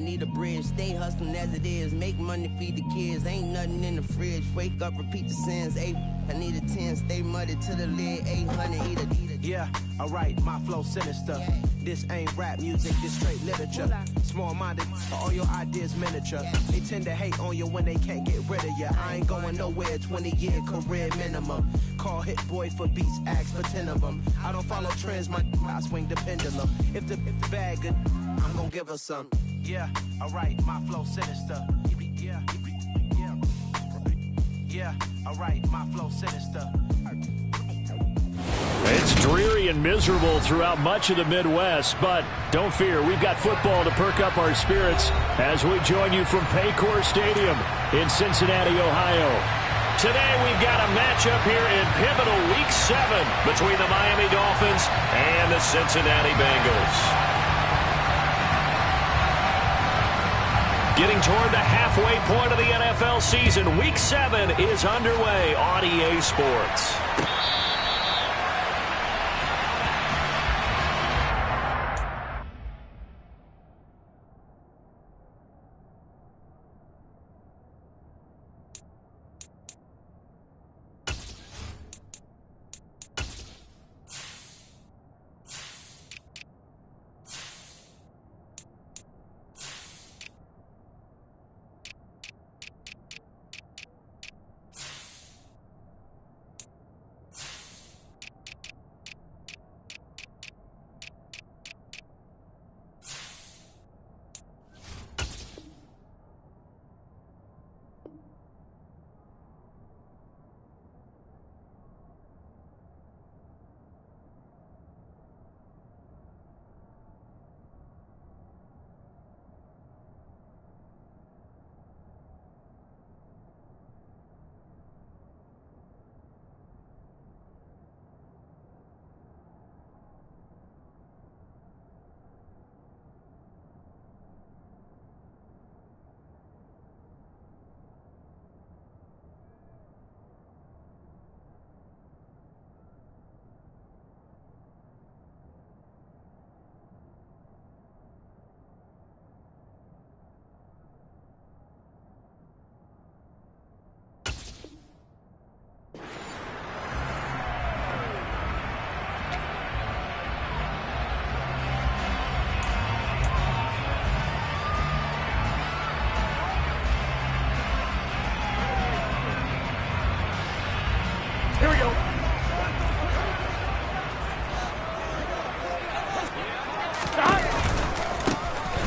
Need a bridge, stay hustling as it is. Make money, feed the kids. Ain't nothing in the fridge. Wake up, repeat the sins. I need a 10, stay muddy to the lid. 800, eat a. Yeah, alright, my flow sinister. Yeah. This ain't rap music, this straight literature. Small-minded, all your ideas miniature. Yeah. They tend to hate on you when they can't get rid of you. I ain't going nowhere, 20-year career minimum. Call Hit Boy for beats, ask for 10 of them. I don't follow trends, I swing the pendulum. If the bag good, I'm gonna give her some. Yeah, alright, my flow sinister. Yeah, alright, my flow sinister. It's dreary and miserable throughout much of the Midwest, but don't fear, we've got football to perk up our spirits as we join you from Paycor Stadium in Cincinnati, Ohio. Today we've got a matchup here in pivotal Week 7 between the Miami Dolphins and the Cincinnati Bengals. Getting toward the halfway point of the NFL season, Week 7 is underway on EA Sports.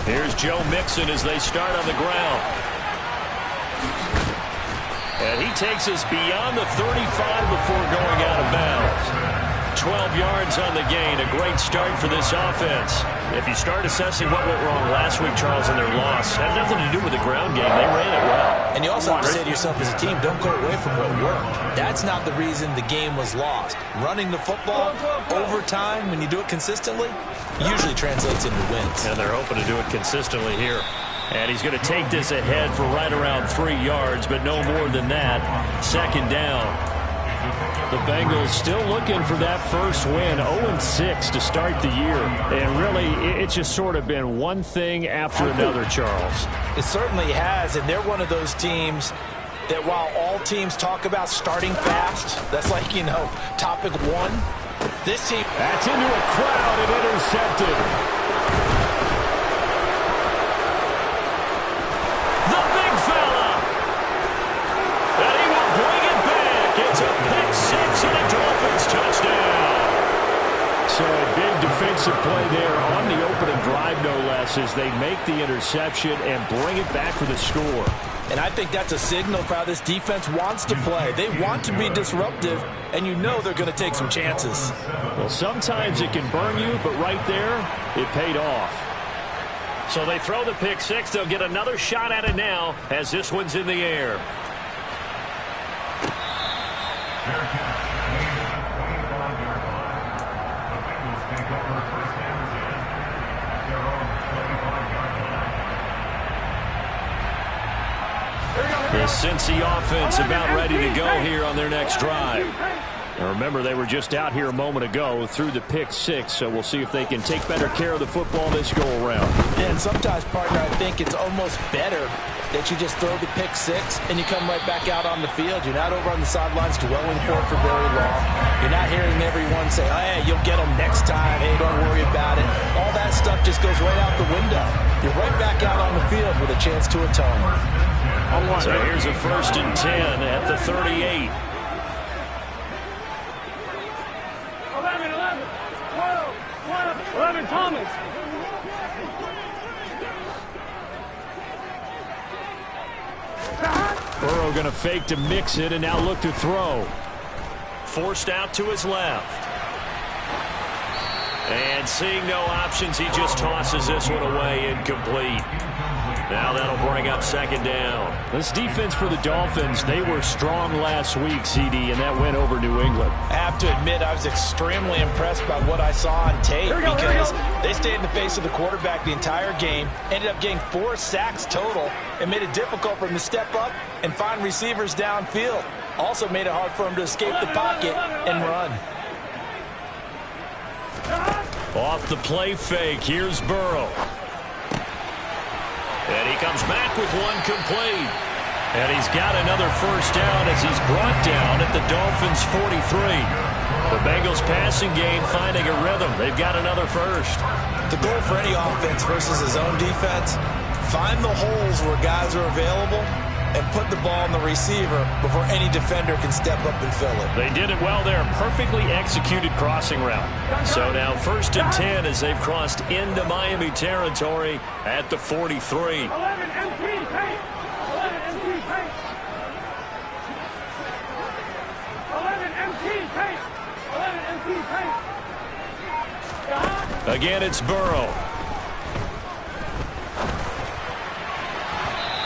Here's Joe Mixon as they start on the ground. And he takes us beyond the 35 before going out of bounds. 12 yards on the gain, a great start for this offense. If you start assessing what went wrong last week, Charles, in their loss, it had nothing to do with the ground game. They ran it well. And you also have to say to yourself as a team, don't go away from what worked. That's not the reason the game was lost. Running the football over time, when you do it consistently, usually translates into wins. And they're hoping to do it consistently here. And he's going to take this ahead for right around 3 yards, but no more than that. Second down. The Bengals still looking for that first win, 0-6 to start the year. And really, it's just sort of been one thing after another, Charles. It certainly has, and they're one of those teams that while all teams talk about starting fast, that's like, topic one, this team... That's into a crowd and intercepted. The big fella. And he will bring it back. It's a pick six and a Dolphins touchdown. So a big defensive play there on the opening drive, no less, as they make the interception and bring it back for the score. And I think that's a signal for how this defense wants to play. They want to be disruptive, and you know they're going to take some chances. Well, sometimes it can burn you, but right there, it paid off. So they throw the pick six. They'll get another shot at it now as this one's in the air. The Cincy offense about ready to go here on their next drive. And remember, they were just out here a moment ago through the pick 6, so we'll see if they can take better care of the football this go-around. Yeah, and sometimes, partner, I think it's almost better that you just throw the pick 6 and you come right back out on the field. You're not over on the sidelines dwelling for it for very long. You're not hearing everyone say, oh, hey, you'll get them next time. Hey, don't worry about it. All that stuff just goes right out the window. You're right back out on the field with a chance to atone. So here's a 1st and 10 at the 38. 11, Thomas. Burrow going to fake to mix it and now look to throw. Forced out to his left. And seeing no options, he just tosses this one away, incomplete. Now that'll bring up 2nd down. This defense for the Dolphins, they were strong last week, CD, and that went over New England. I have to admit, I was extremely impressed by what I saw on tape because they stayed in the face of the quarterback the entire game, ended up getting 4 sacks total, and made it difficult for him to step up and find receivers downfield. Also made it hard for him to escape the pocket and run. Off the play fake, here's Burrow. And he comes back with one complete. And he's got another 1st down as he's brought down at the Dolphins' 43. The Bengals passing game finding a rhythm. They've got another 1st. The goal for any offense versus his own defense, find the holes where guys are available and put the ball in the receiver before any defender can step up and fill it. They did it well there. Perfectly executed crossing route. So now 1st and 10 as they've crossed into Miami territory at the 43. 11 MP, paint. 11 MP, paint. 11 MP, paint. 11 MP, paint. Again, it's Burrow.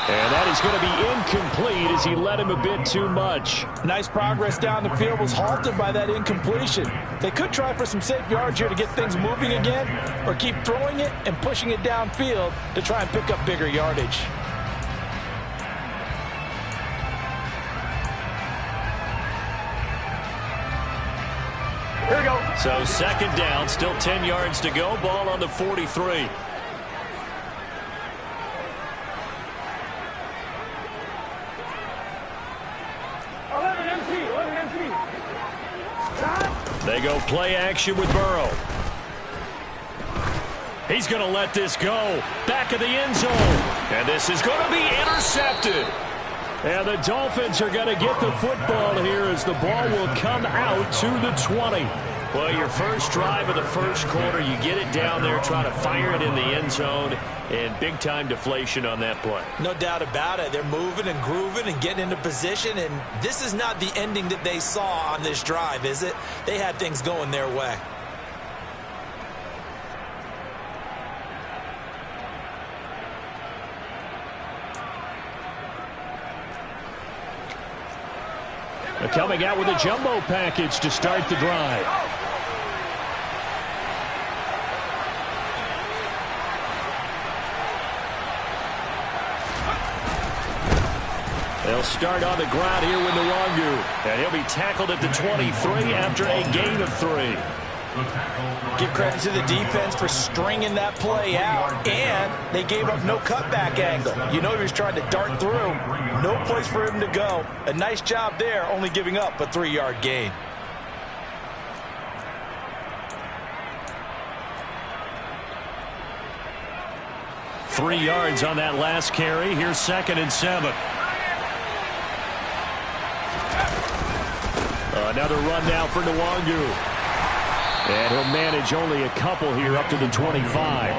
And that is going to be incomplete as he led him a bit too much. Nice progress down the field was halted by that incompletion. They could try for some safe yards here to get things moving again, or keep throwing it and pushing it downfield to try and pick up bigger yardage. Here we go. So 2nd down, still 10 yards to go. Ball on the 43. They go play action with Burrow. He's going to let this go. Back of the end zone. And this is going to be intercepted. And the Dolphins are going to get the football here as the ball will come out to the 20. Well, your first drive of the 1st quarter, you get it down there, try to fire it in the end zone, and big-time deflation on that play. No doubt about it. They're moving and grooving and getting into position, and this is not the ending that they saw on this drive, is it? They had things going their way. They're coming out with a jumbo package to start the drive. They'll start on the ground here with Nwangu. And he'll be tackled at the 23 after a gain of 3. Give credit to the defense for stringing that play out, and they gave up no cutback angle. You know he was trying to dart through. No place for him to go. A nice job there, only giving up a 3-yard gain. Three yards on that last carry. Here's 2nd and 7. Another run now for Nwangu. And he'll manage only a couple here up to the 25.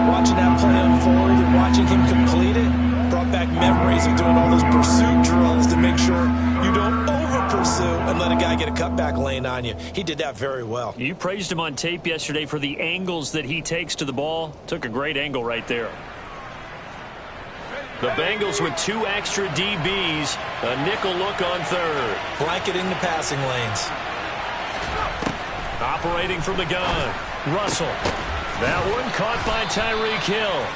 Watching that play unfold and watching him complete it brought back memories of doing all those pursuit drills to make sure you don't over-pursue and let a guy get a cutback lane on you. He did that very well. You praised him on tape yesterday for the angles that he takes to the ball. Took a great angle right there. The Bengals with 2 extra DBs. A nickel look on 3rd. Blanketing the passing lanes. Operating from the gun. Russell. That one caught by Tyreek Hill.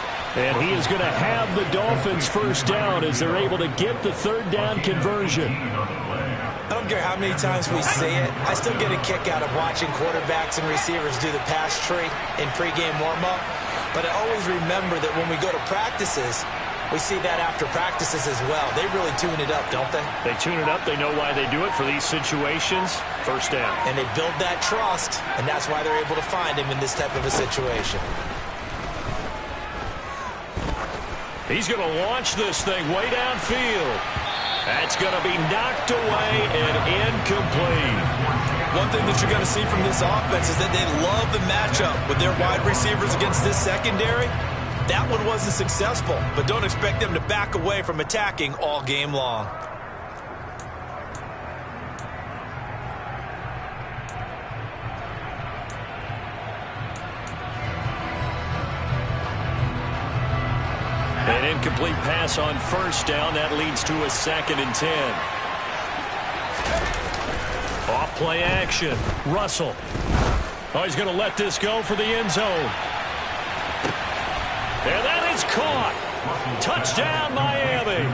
And he is going to have the Dolphins 1st down as they're able to get the 3rd down conversion. I don't don't care how many times we see it. I still get a kick out of watching quarterbacks and receivers do the pass tree in pregame warm-up. But I always remember that when we go to practices, we see that after practices as well. They really tune it up, don't they? They tune it up. They know why they do it for these situations. First down. And they build that trust, and that's why they're able to find him in this type of a situation. He's going to launch this thing way downfield. That's going to be knocked away and incomplete. One thing that you're going to see from this offense is that they love the matchup with their wide receivers against this secondary. That one wasn't successful, but don't expect them to back away from attacking all game long. An incomplete pass on first down. That leads to a 2nd and 10. Off play action. Russell. Oh, he's going to let this go for the end zone. And that is caught. Touchdown, Miami.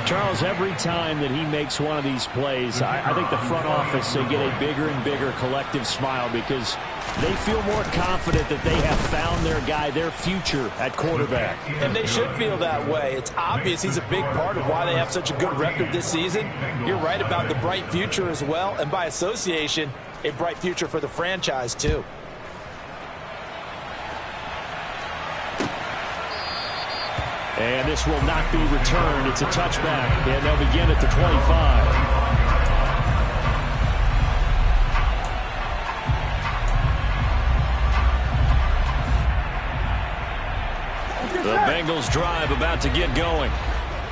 Charles, every time that he makes one of these plays, I think the front office, they get a bigger and bigger collective smile because they feel more confident that they have found their guy, their future at quarterback. And they should feel that way. It's obvious he's a big part of why they have such a good record this season. You're right about the bright future as well, and by association, a bright future for the franchise too. And this will not be returned. It's a touchback, and they'll begin at the 25. The Bengals drive about to get going.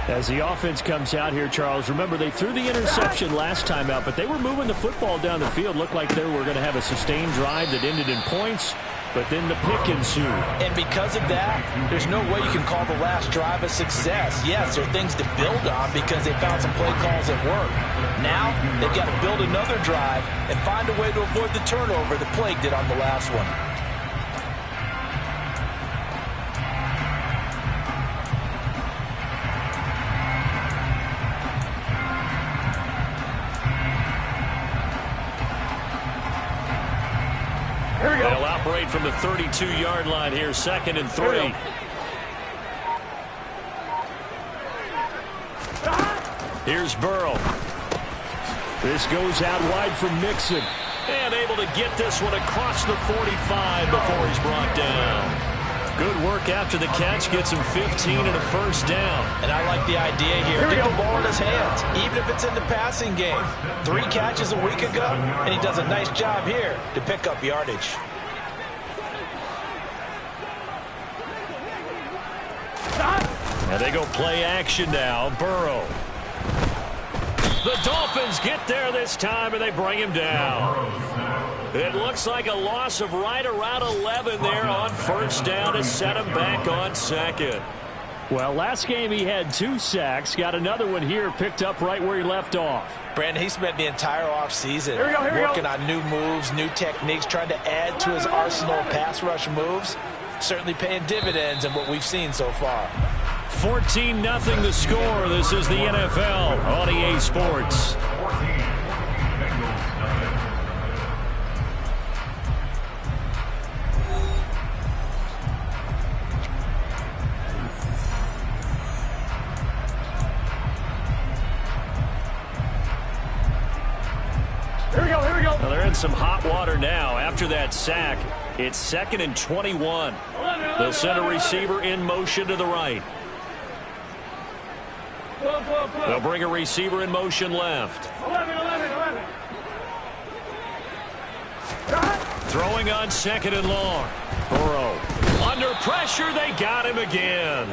As the offense comes out here, Charles, remember they threw the interception last time out, but they were moving the football down the field. Looked like they were going to have a sustained drive that ended in points, but then the pick ensued. And because of that, there's no way you can call the last drive a success. Yes, there are things to build on because they found some play calls that work. Now, they've got to build another drive and find a way to avoid the turnover the plague did on the last one. They'll operate from the 32-yard line here, 2nd and 3. Here's Burrow. This goes out wide from Mixon. And able to get this one across the 45 before he's brought down. Good work after the catch. Gets him 15 and a first down. And I like the idea here. Get the ball in his hands, even if it's in the passing game. 3 catches a week ago, and he does a nice job here to pick up yardage. And they go play action now. Burrow. The Dolphins get there this time, and they bring him down. It looks like a loss of right around 11 there on first down to set him back on 2nd. Well, last game he had 2 sacks. Got another one here, picked up right where he left off. Brandon, he spent the entire offseason working on new moves, new techniques, trying to add to his arsenal of pass rush moves. Certainly paying dividends in what we've seen so far. 14-0 the score. This is the NFL on EA Sports. Here we go. Well, they're in some hot water now. After that sack, it's 2nd and 21. They'll send a receiver in motion to the right. They'll bring a receiver in motion left. 11. Throwing on 2nd and long. Burrow. Under pressure, they got him again.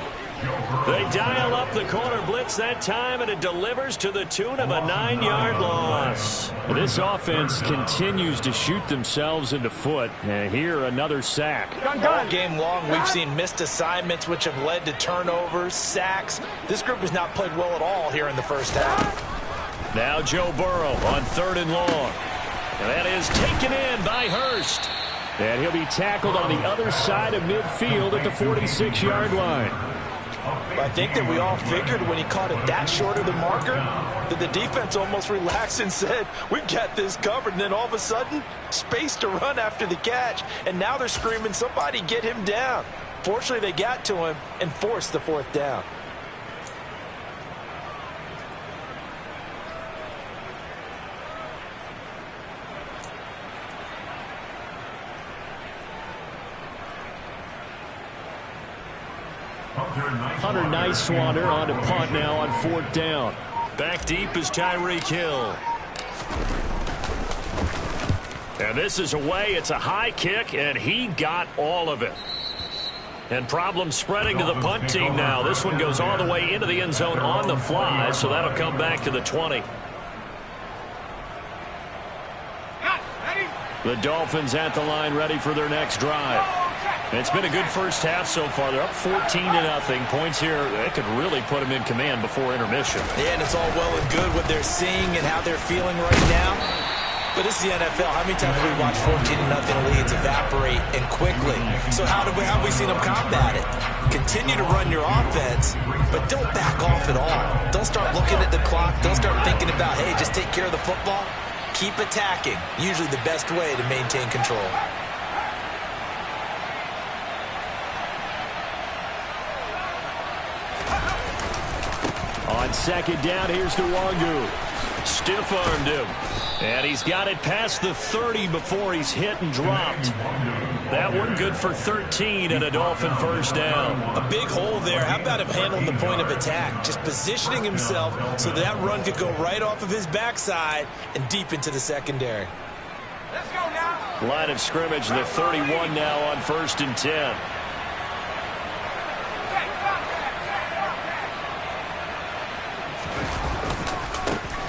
They dial up the corner blitz that time, and it delivers to the tune of a 9-yard loss. This offense continues to shoot themselves in the foot. And here, another sack. All game long, we've seen missed assignments, which have led to turnovers, sacks. This group has not played well at all here in the first half. Now Joe Burrow on 3rd and long. And that is taken in by Hurst. And he'll be tackled on the other side of midfield at the 46-yard line. I think that we all figured when he caught it that short of the marker, that the defense almost relaxed and said, we've got this covered. And then all of a sudden, space to run after the catch. And now they're screaming, somebody get him down. Fortunately, they got to him and forced the 4th down. Hunter Nicewander on a punt now on 4th down. Back deep is Tyreek Hill. And this is away. It's a high kick, and he got all of it. And problems spreading to the punt team now. This one goes all the way into the end zone on the fly, so that'll come back to the 20. The Dolphins at the line ready for their next drive. It's been a good first half so far. They're up 14-0. Points here, they could really put them in command before intermission. Yeah, and it's all well and good what they're seeing and how they're feeling right now. But this is the NFL. How many times have we watched 14-0 leads evaporate and quickly? So how have we seen them combat it? Continue to run your offense, but don't back off at all. Don't start looking at the clock. Don't start thinking about, hey, just take care of the football. Keep attacking. Usually the best way to maintain control. On 2nd down, here's Nwangu. Stiff-armed him. And he's got it past the 30 before he's hit and dropped. That one good for 13 and a Dolphin first down. A big hole there. How about him handling the point of attack? Just positioning himself so that run could go right off of his backside and deep into the secondary. Let's go now. Line of scrimmage, the 31 now on 1st and 10.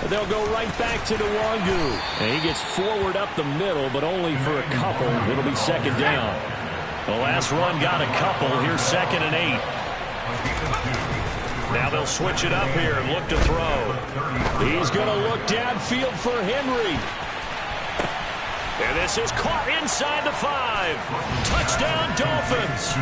They'll go right back to Nwangu. And he gets forward up the middle, but only for a couple. It'll be 2nd down. The last run got a couple. Here's 2nd and 8. Now they'll switch it up here and look to throw. He's going to look downfield for Henry. And this is caught inside the 5. Touchdown, Dolphins.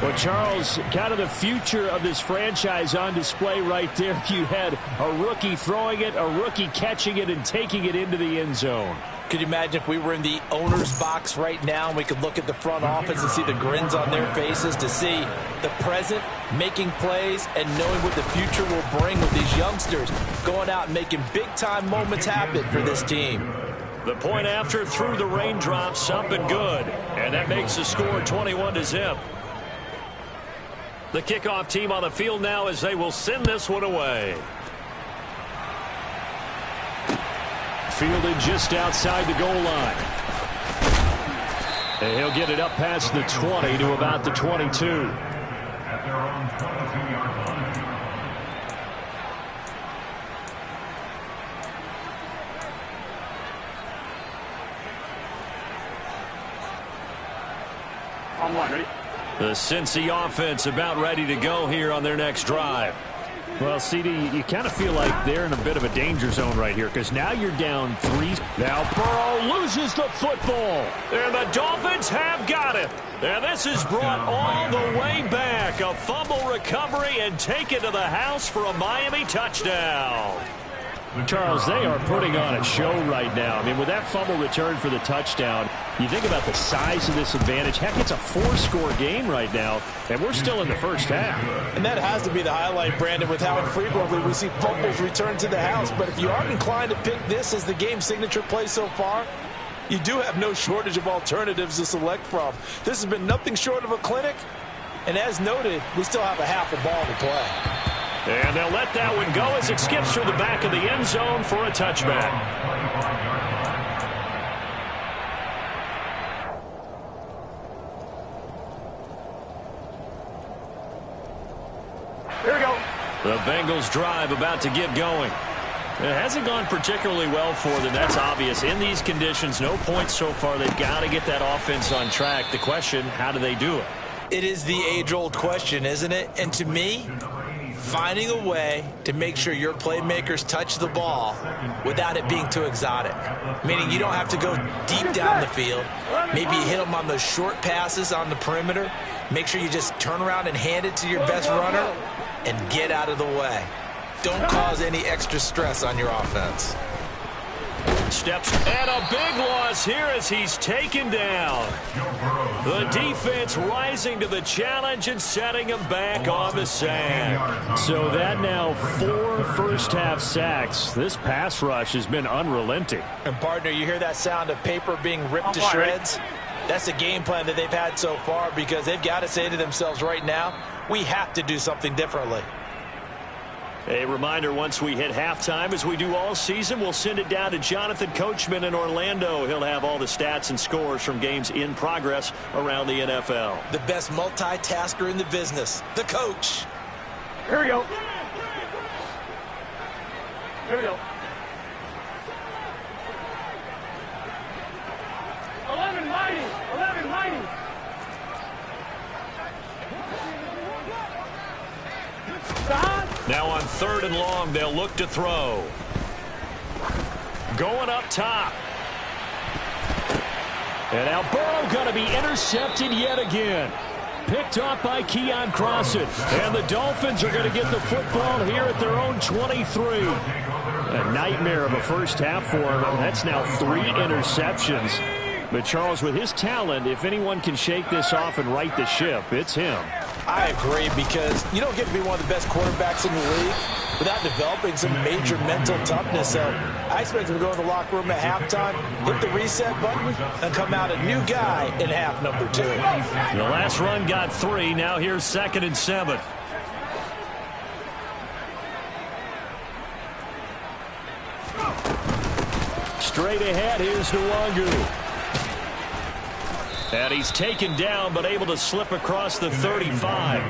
Well, Charles, kind of the future of this franchise on display right there. You had a rookie throwing it, a rookie catching it, and taking it into the end zone. Could you imagine if we were in the owner's box right now and we could look at the front office and see the grins on their faces, to see the present making plays and knowing what the future will bring with these youngsters going out and making big-time moments happen for this team. The point after through the raindrops, something good. And that makes the score 21-0. The kickoff team on the field now as they will send this one away. Fielded just outside the goal line. And he'll get it up past the 20 to about the 22. At their own 22-yard line. On one, ready? The Cincy offense about ready to go here on their next drive. Well, CD, you kind of feel like they're in a bit of a danger zone right here because now you're down 3. Now Burrow loses the football, and the Dolphins have got it. And this is brought all the way back. A fumble recovery and take it to the house for a Miami touchdown. Charles, they are putting on a show right now. I mean, with that fumble return for the touchdown, you think about the size of this advantage. Heck, it's a 4-score game right now, and we're still in the first half. And that has to be the highlight, Brandon, with how infrequently we see fumbles return to the house. But if you aren't inclined to pick this as the game signature play so far, you do have no shortage of alternatives to select from. This has been nothing short of a clinic, and as noted, we still have a half a ball to play. And they'll let that one go as it skips through the back of the end zone for a touchback. Here we go. The Bengals drive about to get going. It hasn't gone particularly well for them. That's obvious. In these conditions, no points so far. They've got to get that offense on track. The question, how do they do it? It is the age-old question, isn't it? And to me, finding a way to make sure your playmakers touch the ball without it being too exotic. Meaning you don't have to go deep down the field. Maybe you hit them on those short passes on the perimeter. Make sure you just turn around and hand it to your best runner and get out of the way. Don't cause any extra stress on your offense. Steps, and a big loss here as he's taken down. The defense rising to the challenge and setting him back on the sand. So that now 4 first-half sacks. This pass rush has been unrelenting. And, partner, you hear that sound of paper being ripped to shreds? That's the game plan that they've had so far because they've got to say to themselves right now, we have to do something differently. A reminder, once we hit halftime, as we do all season, we'll send it down to Jonathan Coachman in Orlando. He'll have all the stats and scores from games in progress around the NFL. The best multitasker in the business, the coach. Here we go. Here we go. 11 mighty. 11 mighty. Now on 3rd and long, they'll look to throw. Going up top. And now Burrow going to be intercepted yet again. Picked off by Keon Crossan. And the Dolphins are going to get the football here at their own 23. A nightmare of a first half for him. That's now 3 interceptions. But Charles, with his talent, if anyone can shake this off and right the ship, it's him. I agree, because you don't get to be one of the best quarterbacks in the league without developing some major mental toughness. So I expect him to go in the locker room at halftime, hit the reset button, and come out a new guy in half number 2. The last run got 3. Now here's 2nd and 7. Straight ahead, here's Nwangu. And he's taken down, but able to slip across the 35.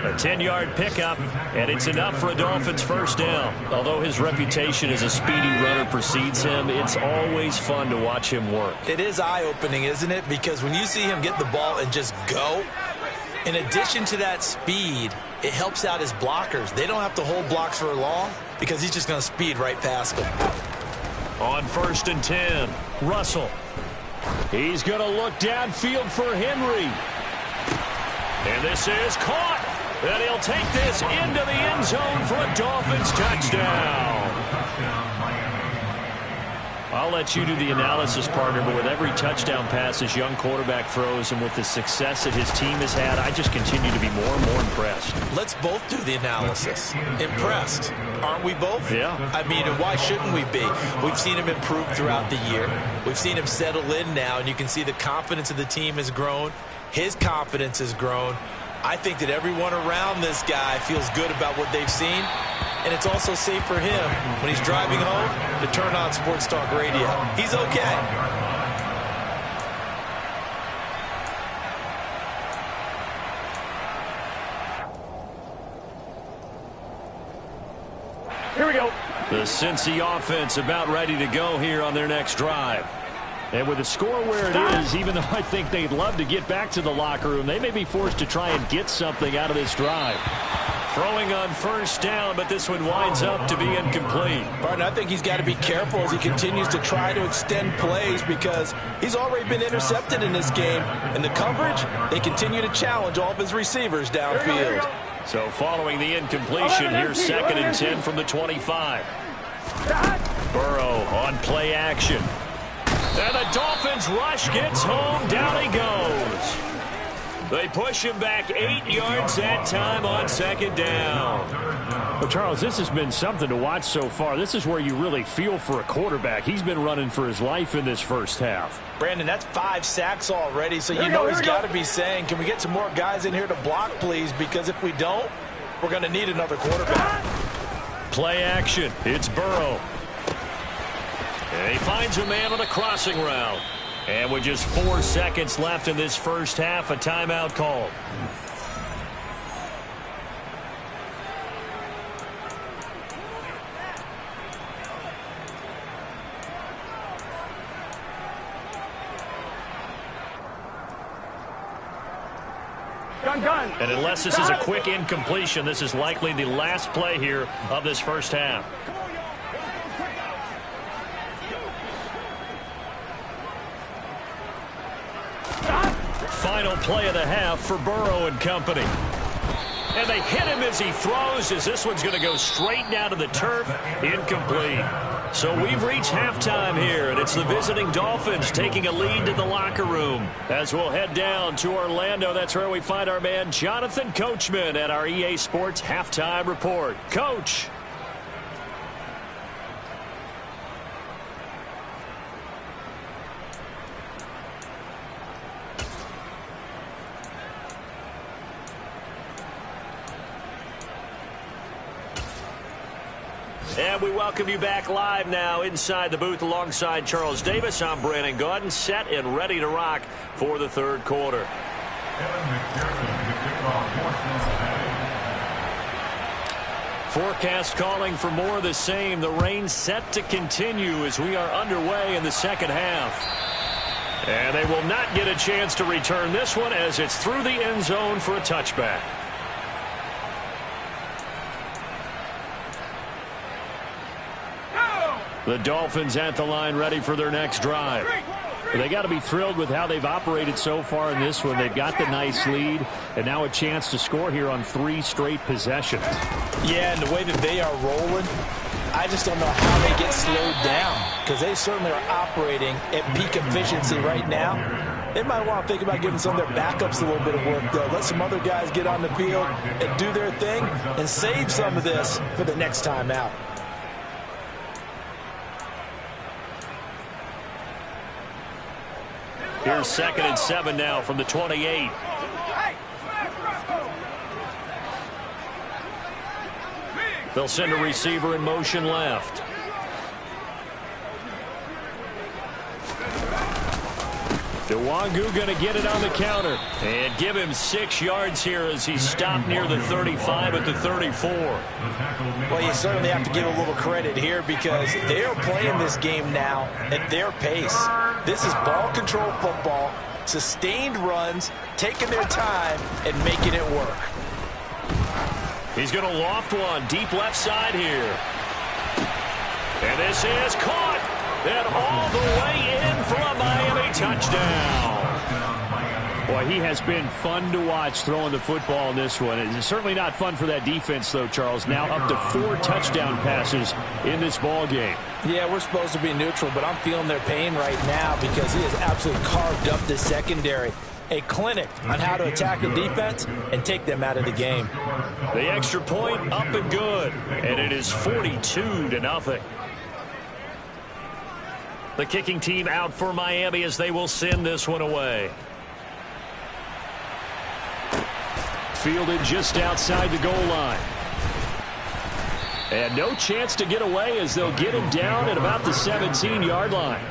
A 10-yard pickup, and it's enough for a Dolphins first down. Although his reputation as a speedy runner precedes him, it's always fun to watch him work. It is eye-opening, isn't it? Because when you see him get the ball and just go, in addition to that speed, it helps out his blockers. They don't have to hold blocks for long because he's just going to speed right past them. On 1st and 10, Russell. He's going to look downfield for Henry. And this is caught. And he'll take this into the end zone for a Dolphins touchdown. I'll let you do the analysis, partner, but with every touchdown pass this young quarterback throws and with the success that his team has had, I just continue to be more and more impressed. Let's both do the analysis. Impressed. Aren't we both? Yeah. I mean, and why shouldn't we be? We've seen him improve throughout the year. We've seen him settle in now, and you can see the confidence of the team has grown. His confidence has grown. I think that everyone around this guy feels good about what they've seen. And it's also safe for him when he's driving home to turn on Sports Talk Radio. He's okay. Here we go. The Cincy offense about ready to go here on their next drive. And with the score where it is, even though I think they'd love to get back to the locker room, they may be forced to try and get something out of this drive. Throwing on 1st down, but this one winds up to be incomplete. Barton, I think he's got to be careful as he continues to try to extend plays because he's already been intercepted in this game. And the coverage, they continue to challenge all of his receivers downfield. So following the incompletion, here's 2nd and 10 from the 25. Burrow on play action. And the Dolphins rush gets home. Down he goes. They push him back 8 yards that time on 2nd down. Well, Charles, this has been something to watch so far. This is where you really feel for a quarterback. He's been running for his life in this first half. Brandon, that's 5 sacks already, so you know he's got to be saying, can we get some more guys in here to block, please? Because if we don't, we're going to need another quarterback. Play action. It's Burrow. And he finds a man on the crossing route. And with just 4 seconds left in this first half, a timeout called. Gun. And unless this is a quick incompletion, this is likely the last play here of this first half. Final play of the half for Burrow and company. And they hit him as he throws, as this one's going to go straight down to the turf. Incomplete. So we've reached halftime here, and it's the visiting Dolphins taking a lead to the locker room. As we'll head down to Orlando, that's where we find our man Jonathan Coachman at our EA Sports Halftime Report. Coach. And we welcome you back live now inside the booth alongside Charles Davis. I'm Brandon Gaudin, set and ready to rock for the third quarter. Forecast calling for more of the same. The rain set to continue as we are underway in the second half. And they will not get a chance to return this one as it's through the end zone for a touchback. The Dolphins at the line ready for their next drive. They got to be thrilled with how they've operated so far in this one. They've got the nice lead and now a chance to score here on 3 straight possessions. Yeah, and the way that they are rolling, I just don't know how they get slowed down because they certainly are operating at peak efficiency right now. They might want to think about giving some of their backups a little bit of work, though. Let some other guys get on the field and do their thing and save some of this for the next time out. Here's 2nd and 7 now from the 28. They'll send a receiver in motion left. Nwangu going to get it on the counter and give him 6 yards here as he's stopped near the 35 at the 34. Well, you certainly have to give a little credit here because they are playing this game now at their pace. This is ball control football, sustained runs, taking their time and making it work. He's going to loft one deep left side here. And this is caught. And all the way in for a Miami touchdown. Boy, he has been fun to watch throwing the football in this one. It's certainly not fun for that defense, though, Charles. Now up to 4 touchdown passes in this ball game. Yeah, we're supposed to be neutral, but I'm feeling their pain right now because he has absolutely carved up the secondary. A clinic on how to attack the defense and take them out of the game. The extra point up and good. And it is 42-0. The kicking team out for Miami as they will send this one away. Fielded just outside the goal line. And no chance to get away as they'll get him down at about the 17-yard line.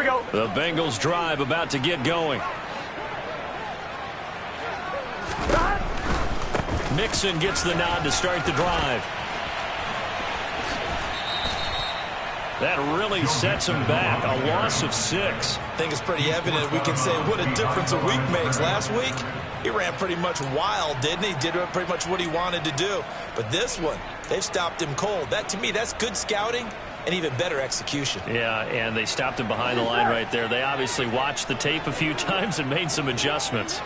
we go. The Bengals drive about to get going. Mixon gets the nod to start the drive. That really sets him back. A loss of 6. I think it's pretty evident. We can say what a difference a week makes. Last week, he ran pretty much wild, didn't he? Did pretty much what he wanted to do. But this one, they've stopped him cold. That, to me, that's good scouting and even better execution. Yeah, and they stopped him behind the line right there. They obviously watched the tape a few times and made some adjustments.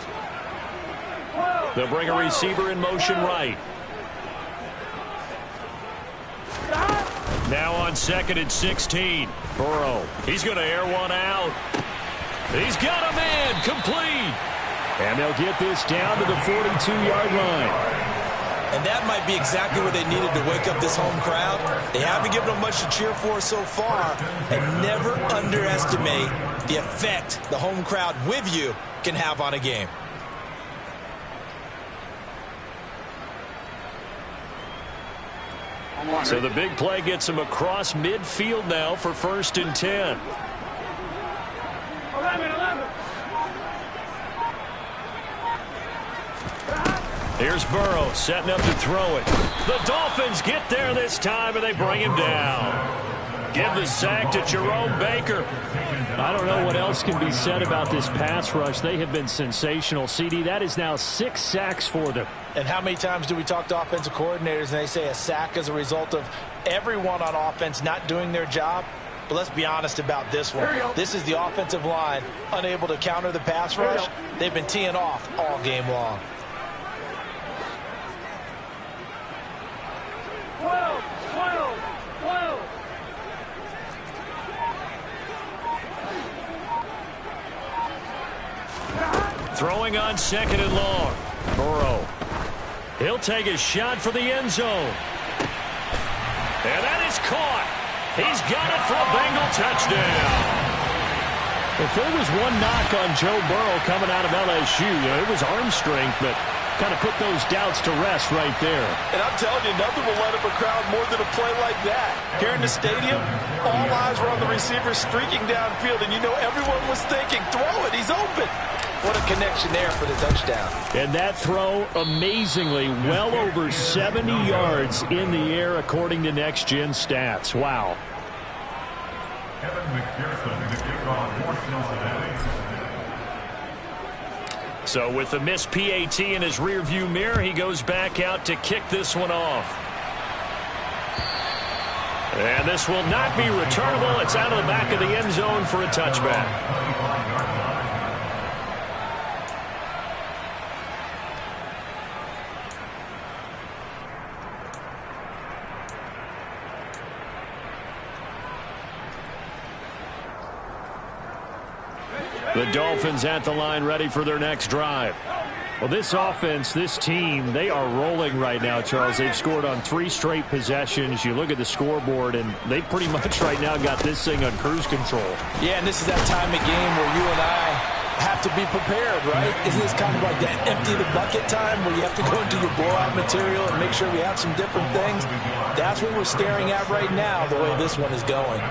They'll bring a receiver in motion right. Now on 2nd and 16. Burrow. He's going to air one out. He's got a man. Complete. And they'll get this down to the 42-yard line. And that might be exactly what they needed to wake up this home crowd. They haven't given them much to cheer for so far. And never underestimate the effect the home crowd with you can have on a game. So the big play gets him across midfield now for 1st and 10. 11. Here's Burrow setting up to throw it. The Dolphins get there this time, and they bring him down. Give the sack to Jerome Baker. I don't know what else can be said about this pass rush. They have been sensational. CD, that is now 6 sacks for them. And how many times do we talk to offensive coordinators and they say a sack is a result of everyone on offense not doing their job? But let's be honest about this one. This is the offensive line unable to counter the pass rush. They've been teeing off all game long. 12. Throwing on 2nd and long. Burrow. He'll take a shot for the end zone. And that is caught. He's got it for a Bengal touchdown. If there was one knock on Joe Burrow coming out of LSU, it was arm strength, but kind of put those doubts to rest right there. And I'm telling you, nothing will light up a crowd more than a play like that. Here in the stadium, all eyes were on the receiver streaking downfield, and you know everyone was thinking, throw it, he's open. What a connection there for the touchdown. And that throw, amazingly, well over 70 yards in the air, according to Next Gen Stats. Wow. So with the missed PAT in his rearview mirror, he goes back out to kick this one off. And this will not be returnable. It's out of the back of the end zone for a touchback. The Dolphins at the line ready for their next drive. Well, this offense, this team, they are rolling right now, Charles. They've scored on 3 straight possessions. You look at the scoreboard, and they pretty much right now got this thing on cruise control. Yeah, and this is that time of game where you and I have to be prepared, right? Isn't this kind of like that empty the bucket time where you have to go into your blowout material and make sure we have some different things? That's what we're staring at right now, the way this one is going.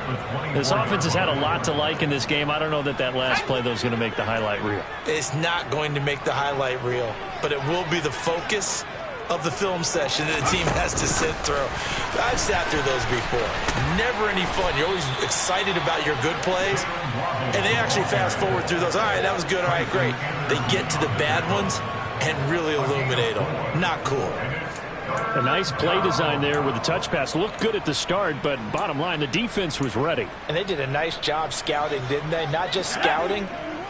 This offense has had a lot to like in this game. I don't know that last play, though, is going to make the highlight reel. It's not going to make the highlight reel, but it will be the focus of the film session that the team has to sit through. I've sat through those before. Never any fun. You're always excited about your good plays, and they actually fast forward through those. All right, that was good. All right, great. They get to the bad ones and really illuminate them. Not cool. A nice play design there with the touch pass. Looked good at the start, but bottom line, the defense was ready. And they did a nice job scouting, didn't they? Not just scouting,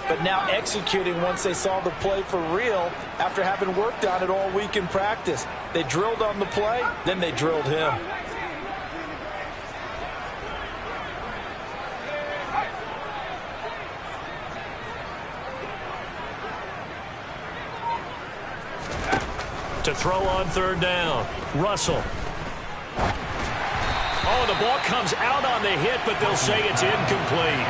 but now executing once they saw the play for real after having worked on it all week in practice. They drilled on the play, then they drilled him. To throw on 3rd down. Russell. Oh, the ball comes out on the hit, but they'll say it's incomplete.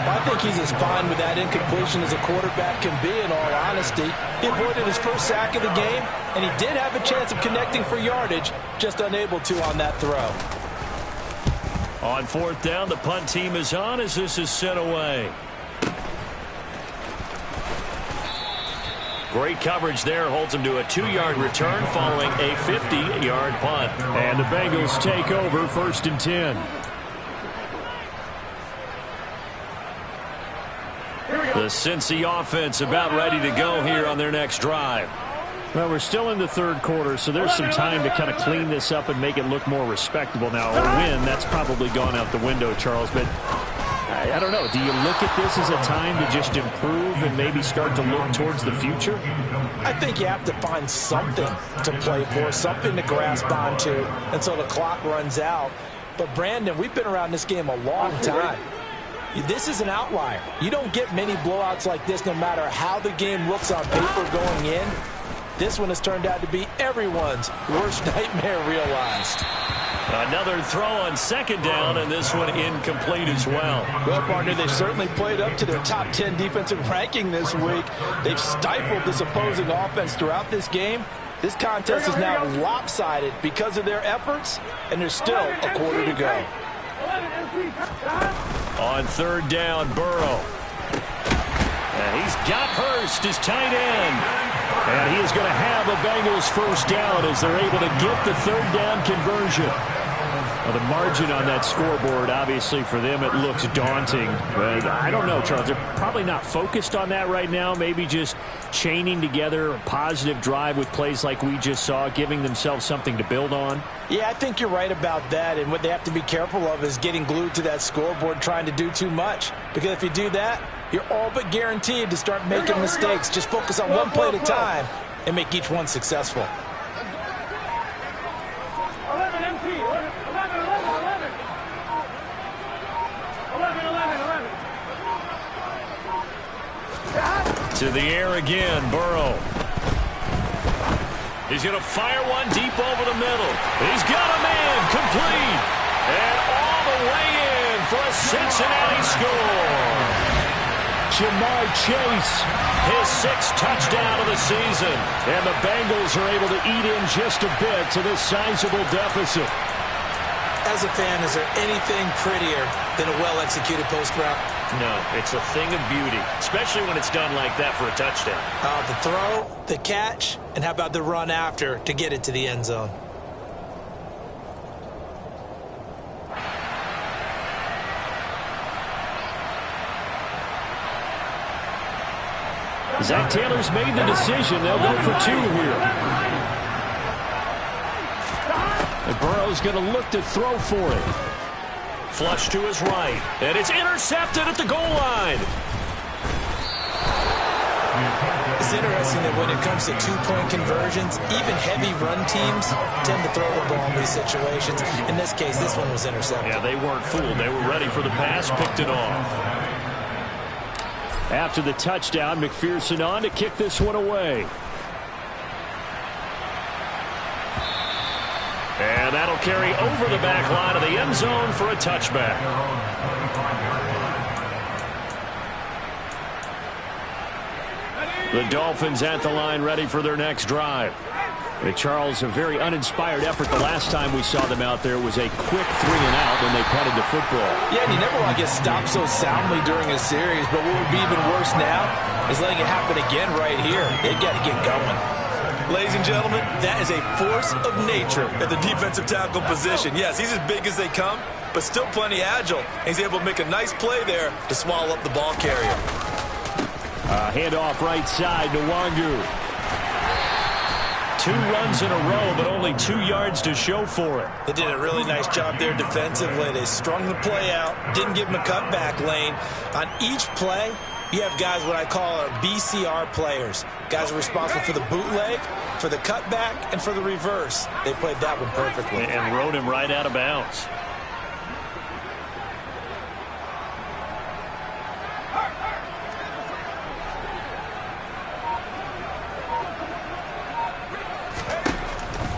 I think he's as fine with that incompletion as a quarterback can be, in all honesty. He avoided his first sack of the game, and he did have a chance of connecting for yardage, just unable to on that throw. On fourth down, the punt team is on as this is sent away. Great coverage there. Holds him to a 2-yard return following a 50-yard punt. And the Bengals take over 1st and 10. The Cincy offense about ready to go here on their next drive. Well, we're still in the third quarter, so there's some time to kind of clean this up and make it look more respectable. Now, a win, that's probably gone out the window, Charles, but I don't know. Do you look at this as a time to just improve and maybe start to look towards the future? I think you have to find something to play for, something to grasp onto until the clock runs out. But, Brandon, we've been around this game a long time. This is an outlier. You don't get many blowouts like this no matter how the game looks on paper going in. This one has turned out to be everyone's worst nightmare realized. Another throw on second down, and this one incomplete as well. Well, partner, they've certainly played up to their top 10 defensive ranking this week. They've stifled this opposing offense throughout this game. This contest is now lopsided because of their efforts, and there's still a quarter to go. On third down, Burrow. And he's got Hurst, his tight end. And he is going to have a Bengals first down as they're able to get the third down conversion. Well, the margin on that scoreboard, obviously, for them, it looks daunting. But I don't know, Charles. They're probably not focused on that right now. Maybe just chaining together a positive drive with plays like we just saw, giving themselves something to build on. Yeah, I think you're right about that. And what they have to be careful of is getting glued to that scoreboard, trying to do too much. Because if you do that, you're all but guaranteed to start making mistakes. Just focus on one play at a time and make each one successful. 11 MT, 11. To the air again, Burrow. He's going to fire one deep over the middle. He's got a man, complete. And all the way in for a Cincinnati score. Jamar Chase, his 6th touchdown of the season. And the Bengals are able to eat in just a bit to this sizable deficit. As a fan, is there anything prettier than a well-executed post route? No, it's a thing of beauty, especially when it's done like that for a touchdown. The throw, the catch, and how about the run after to get it to the end zone? Zach Taylor's made the decision. They'll go for 2 here. And Burrow's going to look to throw for it. Flush to his right. And it's intercepted at the goal line. It's interesting that when it comes to 2-point conversions, even heavy run teams tend to throw the ball in these situations. In this case, this one was intercepted. Yeah, they weren't fooled. They were ready for the pass, picked it off. After the touchdown, McPherson on to kick this one away. And that'll carry over the back line of the end zone for a touchback. The Dolphins at the line ready for their next drive. Charles, a very uninspired effort the last time we saw them out there. It was a quick 3-and-out when they punted the football. Yeah, and you never want to get stopped so soundly during a series, but what would be even worse now is letting it happen again right here. They've got to get going. Ladies and gentlemen, that is a force of nature at the defensive tackle position. Yes, he's as big as they come, but still plenty agile. He's able to make a nice play there to swallow up the ball carrier. Handoff right side to Wangu. 2 runs in a row, but only 2 yards to show for it. They did a really nice job there defensively. They strung the play out, didn't give him a cutback lane. On each play, you have guys what I call our BCR players. Guys are responsible for the bootleg, for the cutback, and for the reverse. They played that one perfectly. And rode him right out of bounds.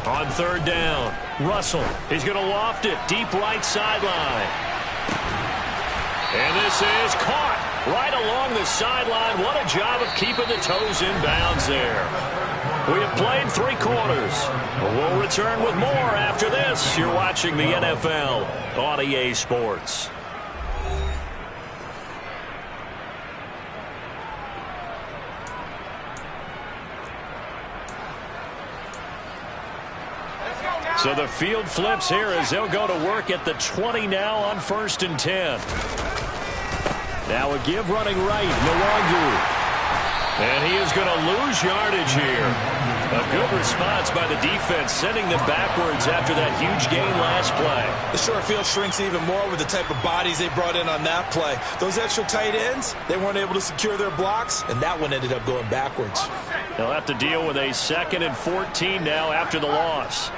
On third down, Russell. He's going to loft it deep right sideline. And this is caught right along the sideline. What a job of keeping the toes in bounds there. We have played 3 quarters. We'll return with more after this. You're watching the NFL on EA Sports. So the field flips here as they'll go to work at the 20 now on 1st and 10. Now a give running right, Nwangu. And he is going to lose yardage here. A good response by the defense, sending them backwards after that huge gain last play. The short field shrinks even more with the type of bodies they brought in on that play. Those extra tight ends, they weren't able to secure their blocks, and that one ended up going backwards. They'll have to deal with a 2nd and 14 now after the loss.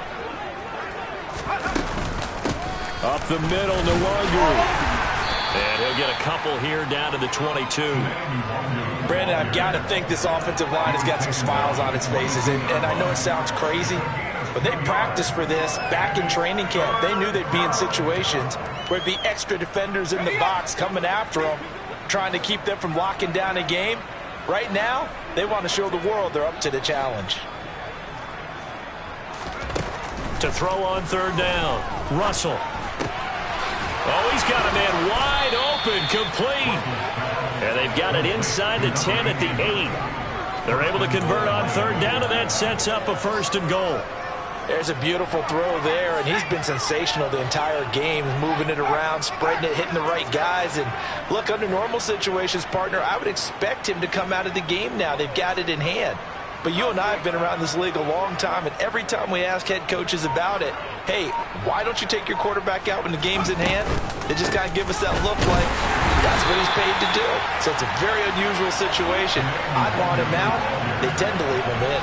Up the middle, Nwangu. And he'll get a couple here down to the 22. Brandon, I've got to think this offensive line has got some smiles on its faces. And I know it sounds crazy, but they practiced for this back in training camp. They knew they'd be in situations where there'd be extra defenders in the box coming after them, trying to keep them from locking down a game. Right now, they want to show the world they're up to the challenge. To throw on 3rd down, Russell. Oh, he's got a man wide open, complete. And they've got it inside the 10 at the 8. They're able to convert on 3rd down, and that sets up a 1st and goal. There's a beautiful throw there, and he's been sensational the entire game, moving it around, spreading it, hitting the right guys. And look, under normal situations, partner, I would expect him to come out of the game now. They've got it in hand. But you and I have been around this league a long time, and every time we ask head coaches about it, hey, why don't you take your quarterback out when the game's in hand? They just kind of give us that look like that's what he's paid to do. So it's a very unusual situation. I'd want him out. They tend to leave him in.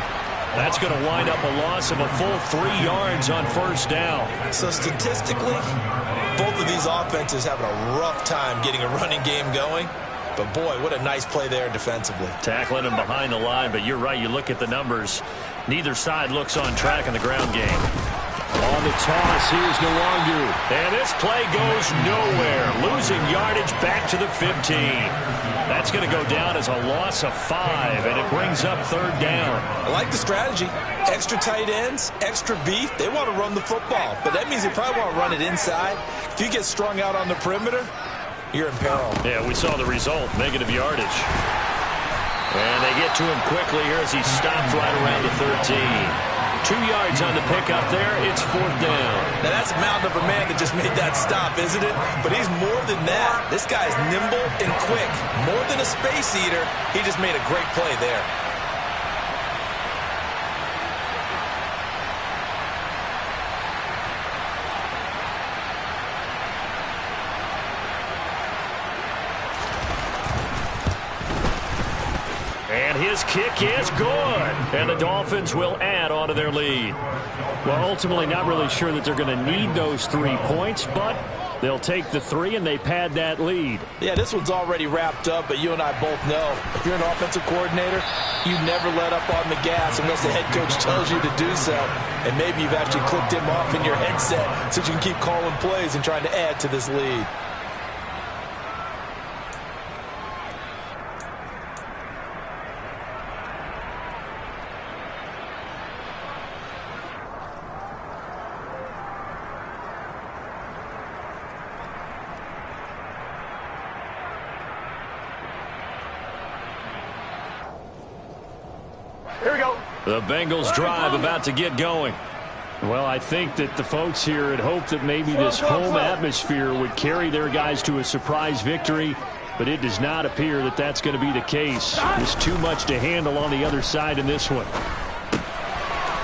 That's going to wind up a loss of a full 3 yards on 1st down. So statistically, both of these offenses having a rough time getting a running game going. But, boy, what a nice play there defensively. Tackling him behind the line, but you're right. You look at the numbers. Neither side looks on track in the ground game. On the toss, here's Nwangu. And this play goes nowhere. Losing yardage back to the 15. That's going to go down as a loss of 5, and it brings up 3rd down. I like the strategy. Extra tight ends, extra beef. They want to run the football, but that means they probably want to run it inside. If you get strung out on the perimeter, you're in peril. Yeah, we saw the result, negative yardage. And they get to him quickly here as he stopped right around the 13. 2 yards on the pickup there. It's 4th down. Now, that's a mountain of a man that just made that stop, isn't it? But he's more than that. This guy's nimble and quick. More than a space eater. He just made a great play there. And his kick is good. And the Dolphins will add on to their lead. Well, ultimately not really sure that they're going to need those 3 points, but they'll take the 3 and they pad that lead. Yeah, this one's already wrapped up, but you and I both know if you're an offensive coordinator, you never let up on the gas unless the head coach tells you to do so. And maybe you've actually clicked him off in your headset so you can keep calling plays and trying to add to this lead. Here we go. The Bengals drive about to get going. Well, I think that the folks here had hoped that maybe this home atmosphere would carry their guys to a surprise victory, but it does not appear that that's going to be the case. There's too much to handle on the other side in this one.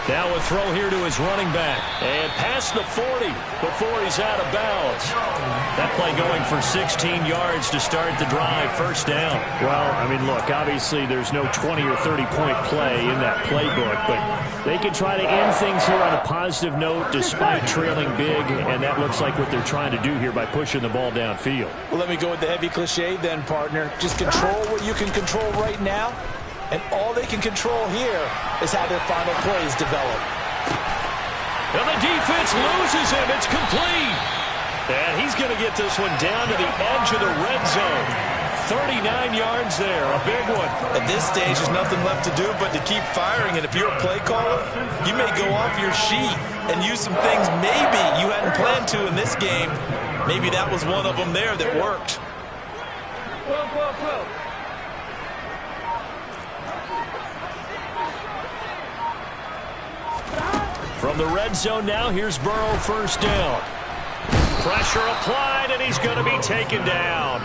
Now a throw here to his running back. And past the 40 before he's out of bounds. That play going for 16 yards to start the drive. 1st down. Well, I mean, look, obviously there's no 20 or 30-point play in that playbook, but they can try to end things here on a positive note despite trailing big, and that looks like what they're trying to do here by pushing the ball downfield. Well, let me go with the heavy cliche then, partner. Just control what you can control right now. And all they can control here is how their final plays develop. And the defense loses him. It's complete. And he's going to get this one down to the edge of the red zone. 39 yards there, a big one. At this stage, there's nothing left to do but to keep firing, and if you're a play caller, you may go off your sheet and use some things maybe you hadn't planned to in this game. Maybe that was one of them there that worked. From the red zone now, here's Burrow, first down. Pressure applied, and he's going to be taken down.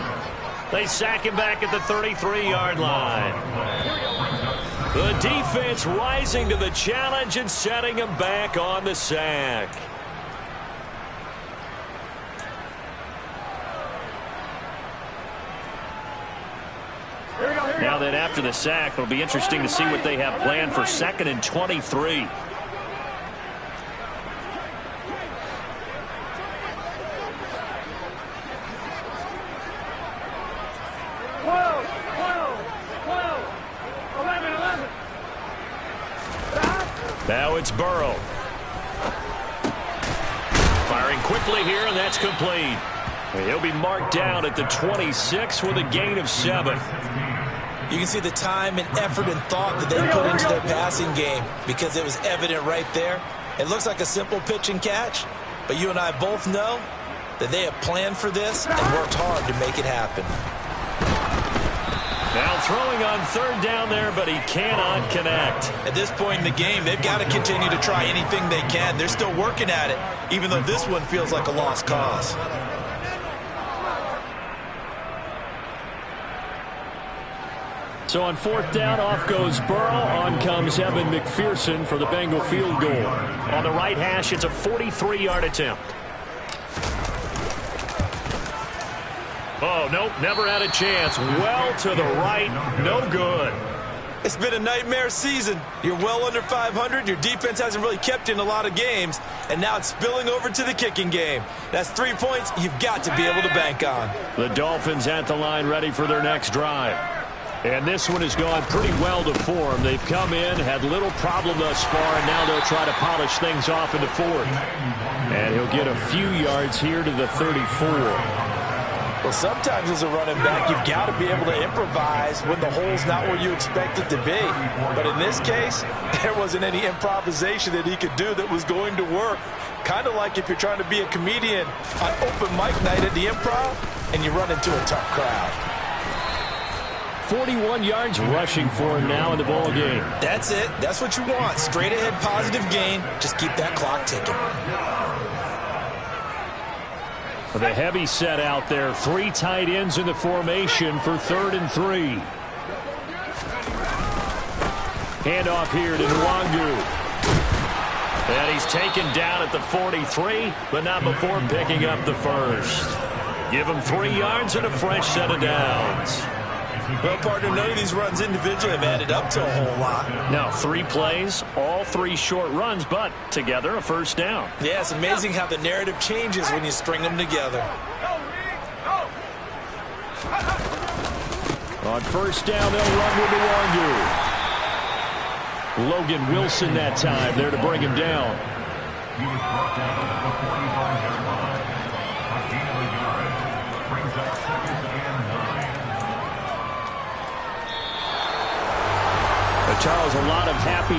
They sack him back at the 33-yard line. The defense rising to the challenge and setting him back on the sack. Now then, after the sack, it'll be interesting to see what they have planned for 2nd and 23. Now it's Burrow. Firing quickly here, and that's complete. He'll be marked down at the 26 with a gain of 7. You can see the time and effort and thought that they put into their passing game because it was evident right there. It looks like a simple pitch and catch, but you and I both know that they have planned for this and worked hard to make it happen. Now throwing on 3rd down there, but he cannot connect. At this point in the game, they've got to continue to try anything they can. They're still working at it, even though this one feels like a lost cause. So on 4th down, off goes Burrow. On comes Evan McPherson for the Bengal field goal. On the right hash, it's a 43-yard attempt. Oh, nope, never had a chance. Well to the right, no good. It's been a nightmare season. You're well under 500. Your defense hasn't really kept you in a lot of games, and now it's spilling over to the kicking game. That's 3 points you've got to be able to bank on. The Dolphins at the line ready for their next drive. And this one has gone pretty well to form. They've come in, had little problem thus far, and now they'll try to polish things off in the 4th. And he'll get a few yards here to the 34. Well, sometimes as a running back, you've got to be able to improvise when the hole's not where you expect it to be. But in this case, there wasn't any improvisation that he could do that was going to work. Kind of like if you're trying to be a comedian on open mic night at the Improv and you run into a tough crowd. 41 yards rushing for him now in the ball game. That's it. That's what you want. Straight ahead, positive gain. Just keep that clock ticking. With a heavy set out there, 3 tight ends in the formation for 3rd and 3. Handoff here to Nwangu. And he's taken down at the 43, but not before picking up the first. Give him 3 yards and a fresh set of downs. Well, partner, none of these runs individually have added up to a whole lot. Now, 3 plays, all 3 short runs, but together a first down. Yeah, it's amazing how the narrative changes when you string them together. On 1st down, they'll run with Nwangu. Logan Wilson that time there to bring him down. He was brought down at the 45-yard line. A gain of a yard brings up 2nd and 9. Charles, a lot of happy